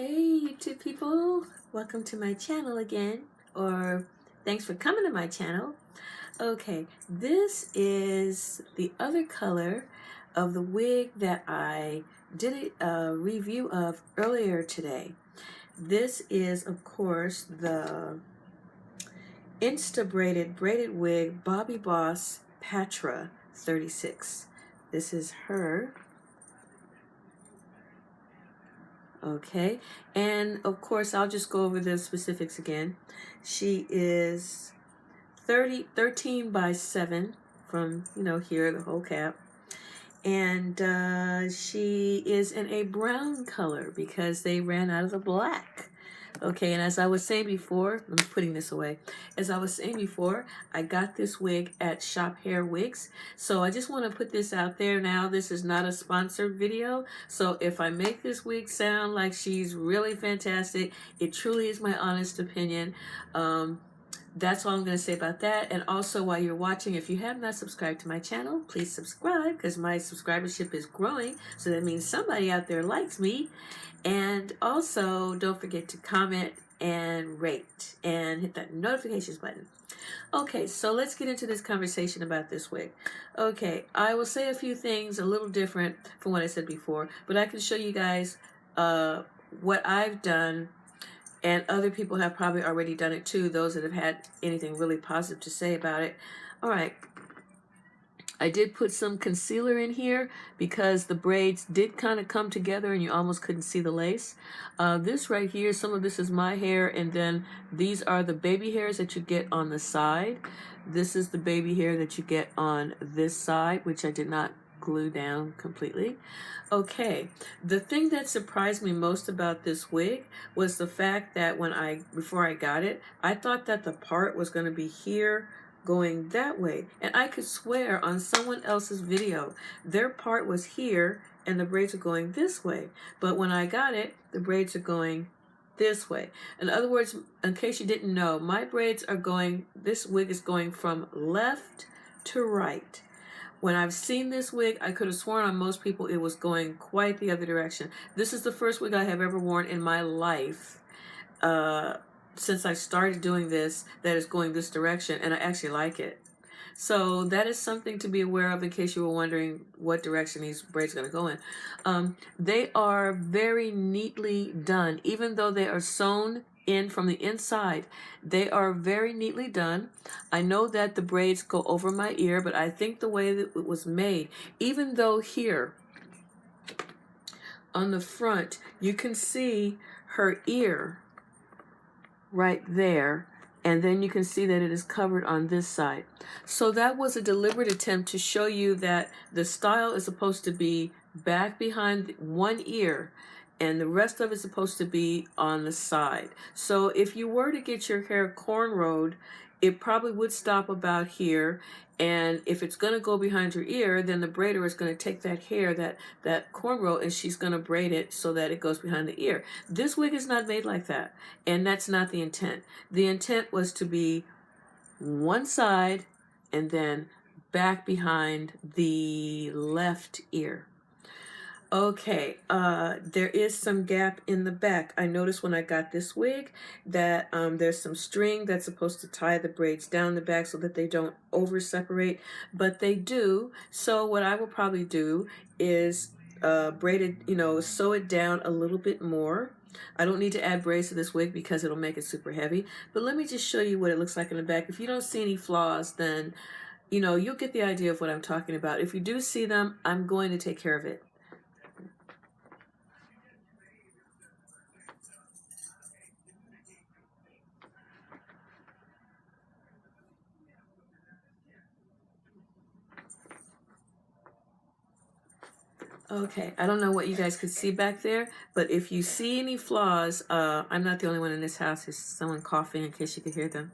Hey YouTube people, welcome to my channel again, or thanks for coming to my channel. Okay, this is the other color of the wig that I did a review of earlier today. This is of course the braided wig Bobbi Boss Patra 36. This is her. Okay, and of course I'll just go over the specifics again. She is 13 by 7 from, here, the whole cap. And she is in a brown color because they ran out of the black. Okay, and as I was saying before, I'm putting this away. As I was saying before, I got this wig at Shop Hair Wigs. So I just want to put this out there now. This is not a sponsored video. So if I make this wig sound like she's really fantastic, it truly is my honest opinion. That's all I'm going to say about that. And also, while you're watching, if you have not subscribed to my channel, please subscribe because my subscribership is growing. So that means somebody out there likes me. And also, don't forget to comment and rate and hit that notifications button. Okay, so let's get into this conversation about this wig. Okay, I will say a few things a little different from what I said before, but I can show you guys what I've done. And other people have probably already done it too, those that have had anything really positive to say about it. All right. I did put some concealer in here because the braids did kind of come together and you almost couldn't see the lace. This right here, some of this is my hair, and then these are the baby hairs that you get on the side. This is the baby hair that you get on this side, which I did not glue down completely. Okay, the thing that surprised me most about this wig was the fact that before I got it, I thought that the part was going to be here going that way, and I could swear on someone else's video their part was here and the braids are going this way, but when I got it, the braids are going this way. In other words, in case you didn't know, my braids are going, this wig is going from left to right. When I've seen this wig, I could have sworn on most people it was going quite the other direction. This is the first wig I have ever worn in my life since I started doing this that is going this direction, and I actually like it. So that is something to be aware of in case you were wondering what direction these braids are going to go in. They are very neatly done, even though they are sewn in from the inside. They are very neatly done. I know that the braids go over my ear, but I think the way that it was made, even though here on the front you can see her ear right there, and then you can see that it is covered on this side. So that was a deliberate attempt to show you that the style is supposed to be back behind one ear and the rest of it is supposed to be on the side. So if you were to get your hair cornrowed, it probably would stop about here, and if it's going to go behind your ear, then the braider is going to take that hair, that cornrow, and she's going to braid it so that it goes behind the ear. This wig is not made like that, and that's not the intent. The intent was to be one side and then back behind the left ear. Okay, there is some gap in the back. I noticed when I got this wig that there's some string that's supposed to tie the braids down the back so that they don't over separate, but they do. So what I will probably do is braid it, sew it down a little bit more. I don't need to add braids to this wig because it'll make it super heavy, but let me just show you what it looks like in the back. If you don't see any flaws, then you'll get the idea of what I'm talking about. If you do see them, I'm going to take care of it. Okay, I don't know what you guys could see back there, but if you see any flaws, I'm not the only one in this house. There's someone coughing in case you could hear them.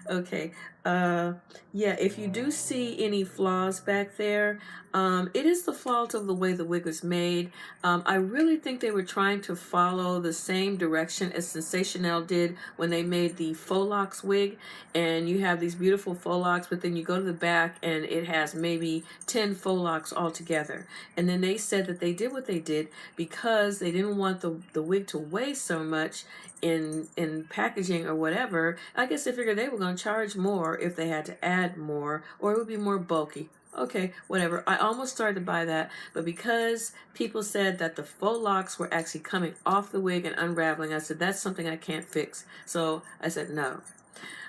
Okay, yeah, if you do see any flaws back there, it is the fault of the way the wig was made. I really think they were trying to follow the same direction as Sensational did when they made the faux locks wig, and you have these beautiful faux locks, but then you go to the back and it has maybe 10 faux locks all together. And then they said said that they did what they did because they didn't want the wig to weigh so much in packaging or whatever. I guess they figured they were going to charge more if they had to add more, or it would be more bulky. Okay, whatever. I almost started to buy that, but because people said that the faux locks were actually coming off the wig and unraveling, I said, that's something I can't fix. So I said, no.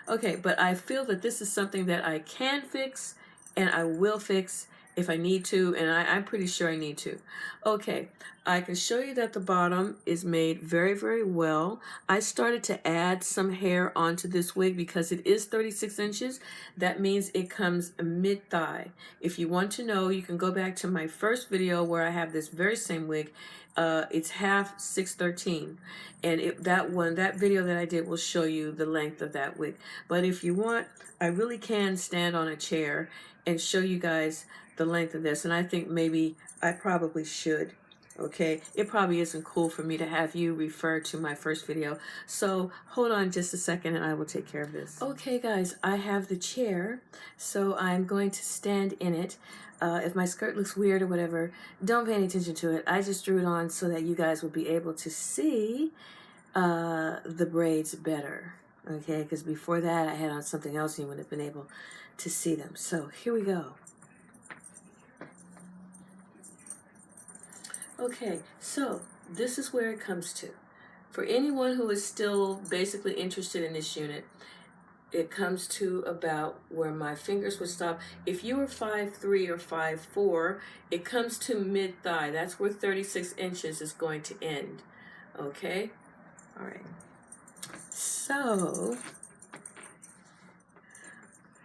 Okay, but I feel that this is something that I can fix and I will fix if I need to, and I'm pretty sure I need to. Okay, I can show you that the bottom is made very, very well. I started to add some hair onto this wig because it is 36 inches. That means it comes mid-thigh. If you want to know, you can go back to my first video where I have this very same wig. It's half 613, and that video that I did will show you the length of that wig. But if you want, I really can stand on a chair and show you guys the length of this, and I think maybe I probably should. Okay, it probably isn't cool for me to have you refer to my first video, so hold on just a second and I will take care of this. Okay guys, I have the chair, so I'm going to stand in it. If my skirt looks weird or whatever, don't pay any attention to it. I just drew it on so that you guys will be able to see the braids better. Okay, because before that I had on something else and you wouldn't have been able to see them. So here we go. Okay, so this is where it comes to. For anyone who is still basically interested in this unit, it comes to about where my fingers would stop. If you were 5'3" or 5'4", it comes to mid-thigh. That's where 36 inches is going to end. Okay? All right. So,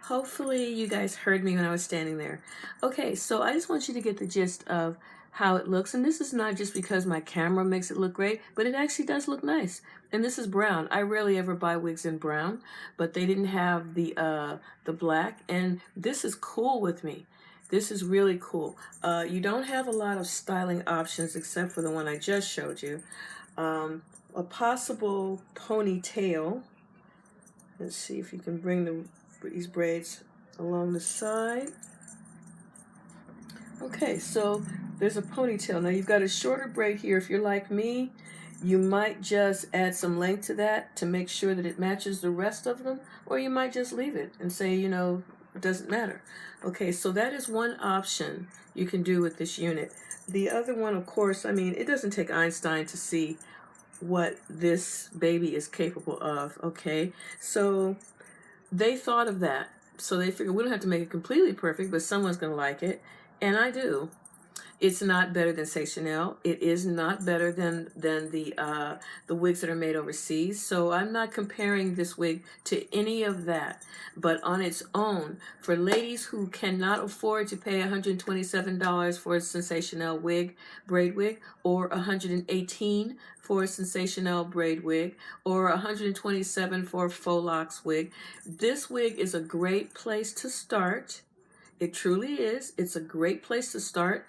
hopefully you guys heard me when I was standing there. Okay, so I just want you to get the gist of how it looks, and this is not just because my camera makes it look great, but it actually does look nice. And this is brown. I rarely ever buy wigs in brown, but they didn't have the black, and this is cool with me. This is really cool. You don't have a lot of styling options except for the one I just showed you. A possible ponytail. Let's see if you can bring these braids along the side. Okay, so there's a ponytail. Now you've got a shorter braid here. If you're like me, you might just add some length to that to make sure that it matches the rest of them, or you might just leave it and say, you know, it doesn't matter. Okay, so that is one option you can do with this unit. The other one, of course, I mean, it doesn't take Einstein to see what this baby is capable of, okay? So they thought of that. So they figured we don't have to make it completely perfect, but someone's going to like it. And I do. It's not better than Say Chanel. It is not better than the wigs that are made overseas. So I'm not comparing this wig to any of that. But on its own, for ladies who cannot afford to pay $127 for a sensational wig, braid wig, or $118 for a sensational braid wig, or $127 for a faux locks wig, this wig is a great place to start. It truly is. It's a great place to start.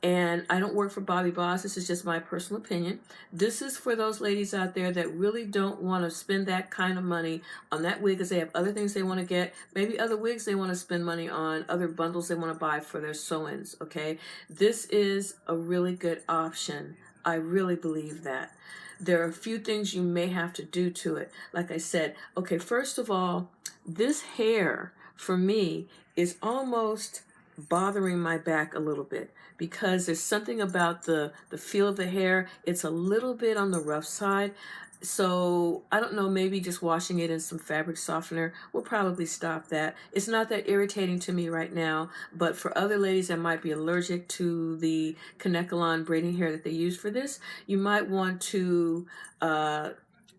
And I don't work for Bobbi Boss. This is just my personal opinion. This is for those ladies out there that really don't want to spend that kind of money on that wig because they have other things they want to get. Maybe other wigs they want to spend money on, other bundles they want to buy for their sew-ins, okay? This is a really good option. I really believe that. There are a few things you may have to do to it. Like I said, okay, first of all, this hair, for me, is almost bothering my back a little bit because there's something about the feel of the hair. It's a little bit on the rough side. So I don't know, maybe just washing it in some fabric softener will probably stop that. It's not that irritating to me right now, but for other ladies that might be allergic to the Kanekalon braiding hair that they use for this, you might want to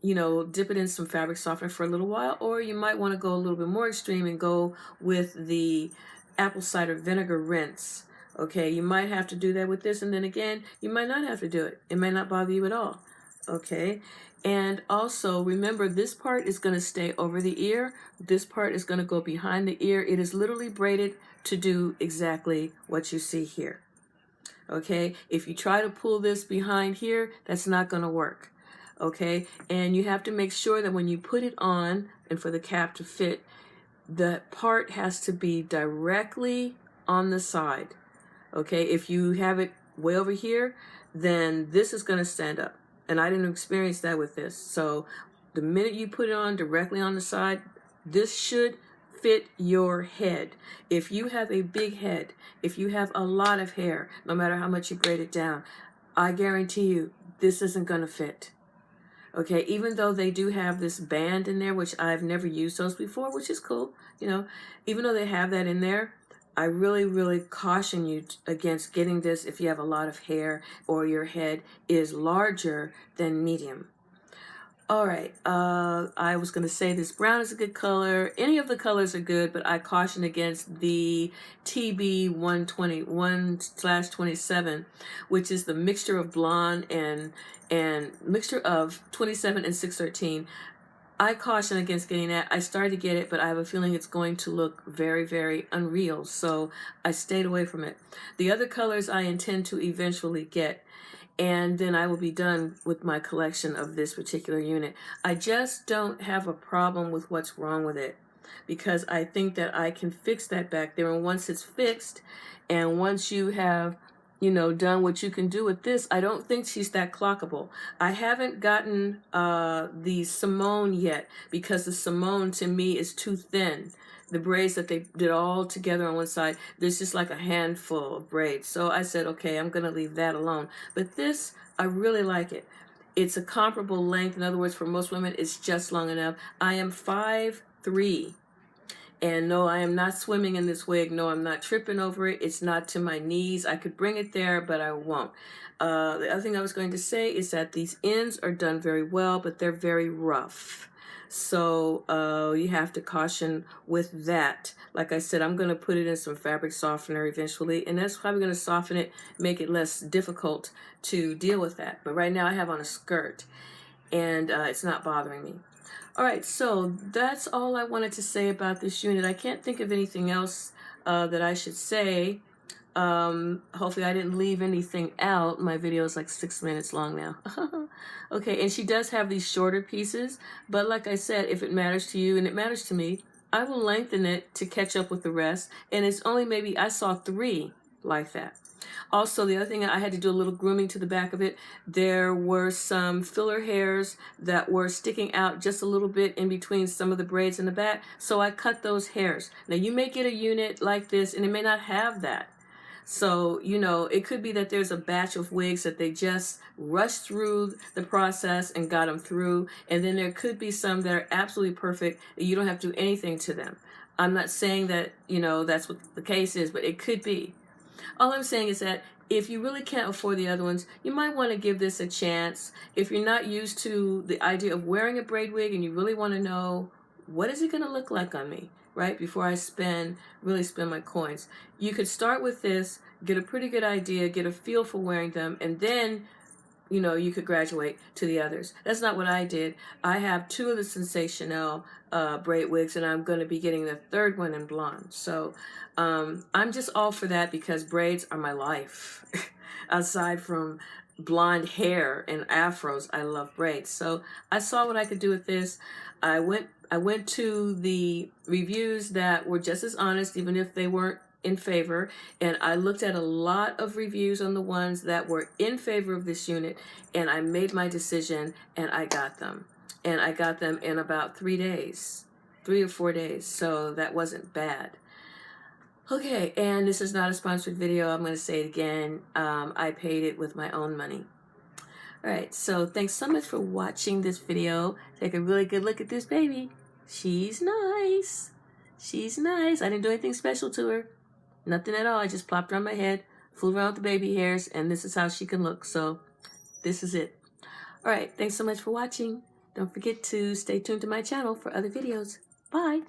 you know, dip it in some fabric softener for a little while, or you might want to go a little bit more extreme and go with the apple cider vinegar rinse. Okay, you might have to do that with this, and then again, you might not have to do it. It may not bother you at all. Okay, and also remember, this part is going to stay over the ear. This part is going to go behind the ear. It is literally braided to do exactly what you see here. Okay, if you try to pull this behind here, that's not going to work. Okay, and you have to make sure that when you put it on and for the cap to fit, the part has to be directly on the side. Okay, if you have it way over here, then this is going to stand up. And I didn't experience that with this. So the minute you put it on directly on the side, this should fit your head. If you have a big head, if you have a lot of hair, no matter how much you braid it down, I guarantee you this isn't going to fit. Okay, even though they do have this band in there, which I've never used those before, which is cool, you know, even though they have that in there, I really, really caution you against getting this if you have a lot of hair or your head is larger than medium. All right, I was going to say this brown is a good color. Any of the colors are good, but I caution against the TB 121/27, which is the mixture of blonde and mixture of 27 and 613. I caution against getting that. I started to get it, but I have a feeling it's going to look very, very unreal, so I stayed away from it. The other colors I intend to eventually get, and then I will be done with my collection of this particular unit. I just don't have a problem with what's wrong with it, because I think that I can fix that back there. And once it's fixed, and once you have, you know, done what you can do with this, I don't think she's that clockable. I haven't gotten the Simone yet, because the Simone to me is too thin. The braids that they did all together on one side, there's just like a handful of braids. So I said, okay, I'm going to leave that alone. But this, I really like it. It's a comparable length. In other words, for most women, it's just long enough. I am 5'3". And no, I am not swimming in this wig. No, I'm not tripping over it. It's not to my knees. I could bring it there, but I won't. The other thing I was going to say is that these ends are done very well, but they're very rough. So you have to caution with that. Like I said, I'm going to put it in some fabric softener eventually, and that's probably going to soften it, make it less difficult to deal with that. But right now I have on a skirt, and it's not bothering me. All right, so that's all I wanted to say about this unit. I can't think of anything else that I should say. Hopefully I didn't leave anything out. My video is like 6 minutes long now. Okay, and she does have these shorter pieces, but like I said, if it matters to you and it matters to me, I will lengthen it to catch up with the rest. And it's only maybe, I saw 3 like that. Also, the other thing, I had to do a little grooming to the back of it. There were some filler hairs that were sticking out just a little bit in between some of the braids in the back, so I cut those hairs. Now, you may get a unit like this, and it may not have that. So, you know, it could be that there's a batch of wigs that they just rushed through the process and got them through, and then there could be some that are absolutely perfect that you don't have to do anything to them. I'm not saying that, you know, that's what the case is, but it could be. All I'm saying is that if you really can't afford the other ones, you might want to give this a chance. If you're not used to the idea of wearing a braid wig and you really want to know, what is it going to look like on me, right? Before I really spend my coins. You could start with this, get a pretty good idea, get a feel for wearing them, and then, you know, you could graduate to the others. That's not what I did. I have 2 of the Sensational braid wigs, and I'm going to be getting the 3rd one in blonde. So I'm just all for that, because braids are my life. Aside from blonde hair and afros, I love braids. So I saw what I could do with this. I went to the reviews that were just as honest, even if they weren't in favor, and I looked at a lot of reviews on the ones that were in favor of this unit, and I made my decision, and I got them. And I got them in about 3 days, 3 or 4 days, so that wasn't bad. Okay, and this is not a sponsored video. I'm going to say it again. I paid it with my own money. All right, so thanks so much for watching this video. Take a really good look at this baby. She's nice. She's nice. I didn't do anything special to her. Nothing at all. I just plopped her on my head, fooled around with the baby hairs, and this is how she can look. So this is it. All right, thanks so much for watching. Don't forget to stay tuned to my channel for other videos. Bye.